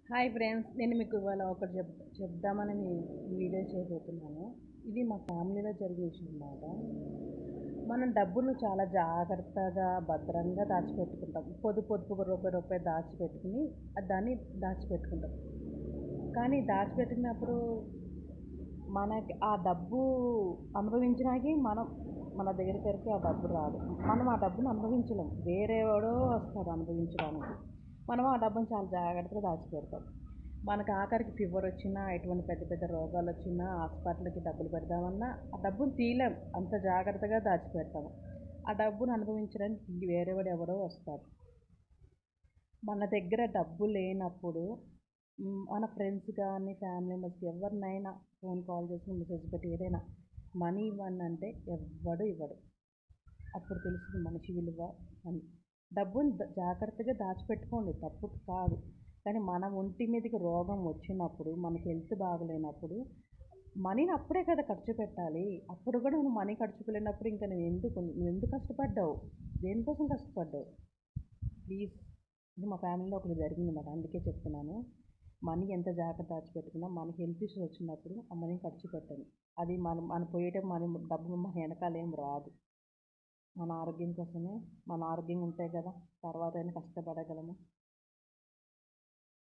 Hi friends, నేను మీకు ఇవాళ ఒకటి చెప్దామని వీడియో చేయబోతున్నాను. ఇది మా ఫ్యామిలీలో జరిగే విషయం అన్నమాట. మనం డబ్బును చాలా జాగ్రత్తగా భద్రంగా దాచిపెట్టుకుంటాం. పొదుపుగా రూపాయి దాచిపెట్టుకుని దాన్ని దాచిపెట్టుకుంటాం. కానీ దాచిపెట్టినప్పుడు మనకి ఆ డబ్బు అనుభవించడానికి మన దగ్గరికి ఆ డబ్బు రాదు. మనం ఆ డబ్బును అనుభవించలేం. వేరేవాడో వస్తాడు అనుభవించడానికి. మనం ఆ డబ్బును చాలా జాగ్రత్తగా దాచిపెడతాం. మనకు ఆఖరికి ఫీవర్ వచ్చినా, ఎటువంటి పెద్ద పెద్ద రోగాలు వచ్చినా, హాస్పిటల్‌కి డబ్బులు పెడదామన్నా ఆ డబ్బును తీయలేం. అంత జాగ్రత్తగా దాచిపెడతాము. ఆ డబ్బును అనుభవించడానికి వేరేవాడు ఎవడో వస్తాడు. మన దగ్గర డబ్బు లేనప్పుడు మన ఫ్రెండ్స్ కానీ, ఫ్యామిలీ మెంబర్స్‌కి ఎవరినైనా ఫోన్ కాల్ చేసి, మెసేజ్ పెట్టి ఏదైనా మనీ ఇవ్వండి అంటే ఎవ్వడు ఇవ్వడు. అప్పుడు తెలుస్తుంది మనిషి విలువ అని. డబ్బుని జాగ్రత్తగా దాచిపెట్టుకోండి, తప్పు కాదు. కానీ మన ఒంటి మీదకి రోగం వచ్చినప్పుడు, మనకి హెల్త్ బాగలేనప్పుడు మనీని అప్పుడే కదా ఖర్చు పెట్టాలి. అప్పుడు కూడా నువ్వు మనీ ఖర్చు పెట్టలేనప్పుడు ఇంకా నువ్వెందుకు కష్టపడ్డావు? దేనికోసం కష్టపడ్డావు? ప్లీజ్. ఇది మా ఫ్యామిలీలో ఒకటి జరిగిందన్నమాట. అందుకే చెప్తున్నాను. మనీ ఎంత జాగ్రత్త దాచిపెట్టుకున్నా మనకి హెల్త్ ఇష్యూస్ వచ్చినప్పుడు ఆ మనీని ఖర్చు పెట్టండి. అది మనం పోయేటప్పుడు డబ్బు మన వెనకాల ఏం రాదు. మన ఆరోగ్యం కోసమే. మన ఆరోగ్యం ఉంటే కదా తర్వాతైనా కష్టపడగలము.